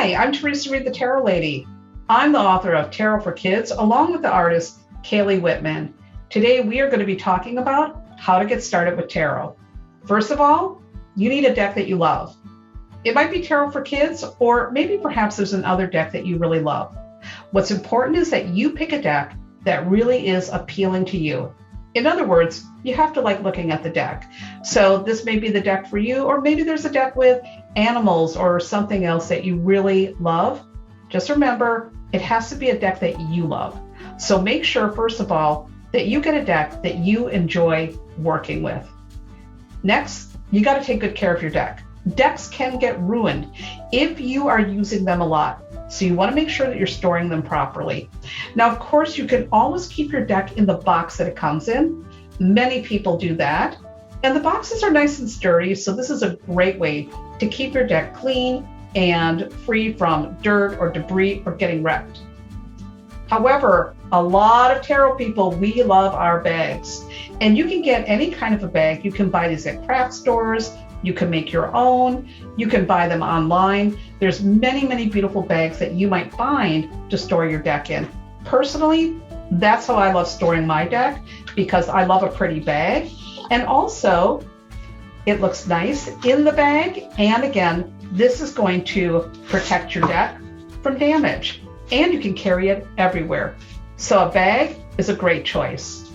Hi, I'm Theresa Reed, the Tarot Lady. I'm the author of Tarot for Kids, along with the artist Kailey Whitman. Today, we are going to be talking about how to get started with tarot. First of all, you need a deck that you love. It might be Tarot for Kids, or maybe perhaps there's another deck that you really love. What's important is that you pick a deck that really is appealing to you. In other words, you have to like looking at the deck. So this may be the deck for you, or maybe there's a deck with animals or something else that you really love. Just remember, it has to be a deck that you love. So make sure, first of all, that you get a deck that you enjoy working with. Next, you got to take good care of your deck. Decks can get ruined if you are using them a lot. So you want to make sure that you're storing them properly. Now, of course, you can always keep your deck in the box that it comes in. Many people do that. And the boxes are nice and sturdy, so this is a great way to keep your deck clean and free from dirt or debris or getting wrecked. However, a lot of tarot people, we love our bags. And you can get any kind of a bag. You can buy these at craft stores. You can make your own. You can buy them online. There's many, many beautiful bags that you might find to store your deck in. Personally, that's how I love storing my deck, because I love a pretty bag. And also, it looks nice in the bag. And again, this is going to protect your deck from damage. And you can carry it everywhere. So a bag is a great choice.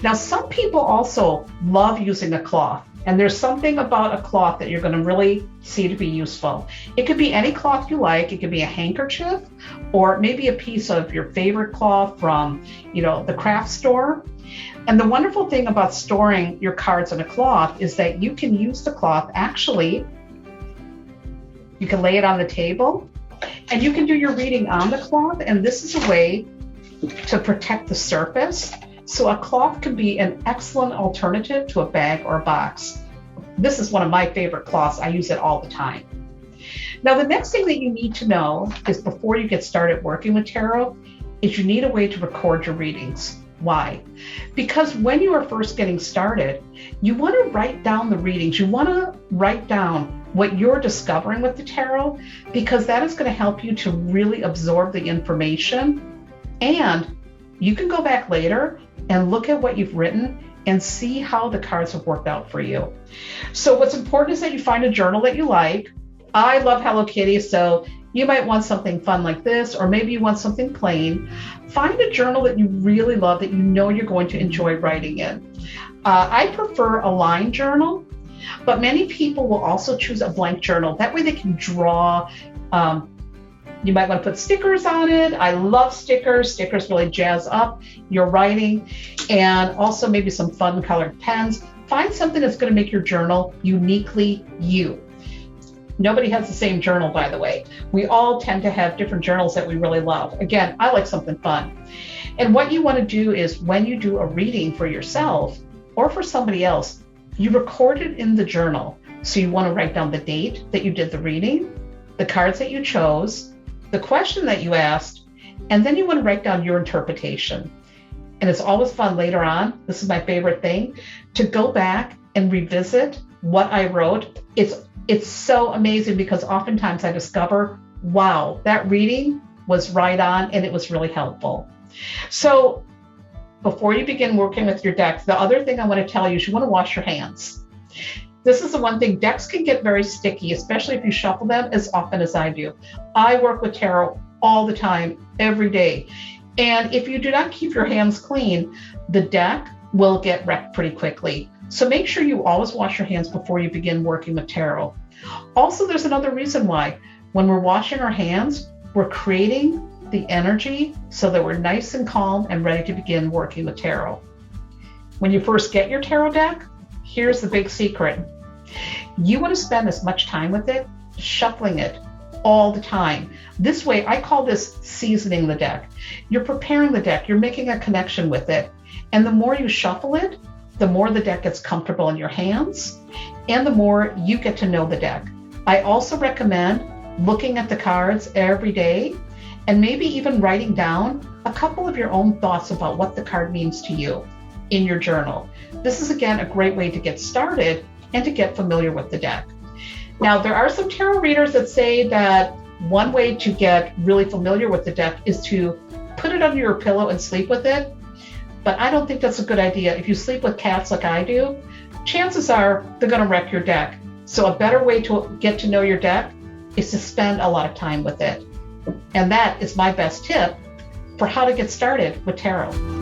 Now, some people also love using a cloth. And there's something about a cloth that you're going to really see to be useful. It could be any cloth you like. It could be a handkerchief, or maybe a piece of your favorite cloth from, the craft store. And the wonderful thing about storing your cards in a cloth is that you can use the cloth. Actually, you can lay it on the table and you can do your reading on the cloth. And this is a way to protect the surface. So a cloth can be an excellent alternative to a bag or a box. This is one of my favorite cloths. I use it all the time. Now, the next thing that you need to know is, before you get started working with tarot, is you need a way to record your readings. Why? Because when you are first getting started, you want to write down the readings. You want to write down what you're discovering with the tarot, because that is going to help you to really absorb the information. And you can go back later and look at what you've written and see how the cards have worked out for you. So what's important is that you find a journal that you like. I love Hello Kitty, so you might want something fun like this, or maybe you want something plain. Find a journal that you really love, that you know you're going to enjoy writing in. I prefer a lined journal, but many people will also choose a blank journal. That way they can draw. You might want to put stickers on it. I love stickers. Stickers really jazz up your writing. And also maybe some fun colored pens. Find something that's going to make your journal uniquely you. Nobody has the same journal, by the way. We all tend to have different journals that we really love. Again, I like something fun. And what you want to do is, when you do a reading for yourself or for somebody else, you record it in the journal. So you want to write down the date that you did the reading, the cards that you chose, the question that you asked, and then you want to write down your interpretation. And it's always fun later on, this is my favorite thing, to go back and revisit what I wrote. It's so amazing, because oftentimes I discover, wow, that reading was right on and it was really helpful. So before you begin working with your decks, the other thing I want to tell you is you want to wash your hands. This is the one thing. Decks can get very sticky, especially if you shuffle them as often as I do. I work with tarot all the time, every day. And if you do not keep your hands clean, the deck will get wrecked pretty quickly. So make sure you always wash your hands before you begin working with tarot. Also, there's another reason why. When we're washing our hands, we're creating the energy so that we're nice and calm and ready to begin working with tarot. When you first get your tarot deck, here's the big secret. You want to spend as much time with it, shuffling it all the time. This way, I call this seasoning the deck. You're preparing the deck, you're making a connection with it. And the more you shuffle it, the more the deck gets comfortable in your hands, and the more you get to know the deck. I also recommend looking at the cards every day, and maybe even writing down a couple of your own thoughts about what the card means to you in your journal. This is, again, a great way to get started and to get familiar with the deck. Now, there are some tarot readers that say that One way to get really familiar with the deck is to put it under your pillow and sleep with it. But I don't think that's a good idea. If you sleep with cats like I do, chances are they're going to wreck your deck. So a better way to get to know your deck is to spend a lot of time with it. And that is my best tip for how to get started with tarot.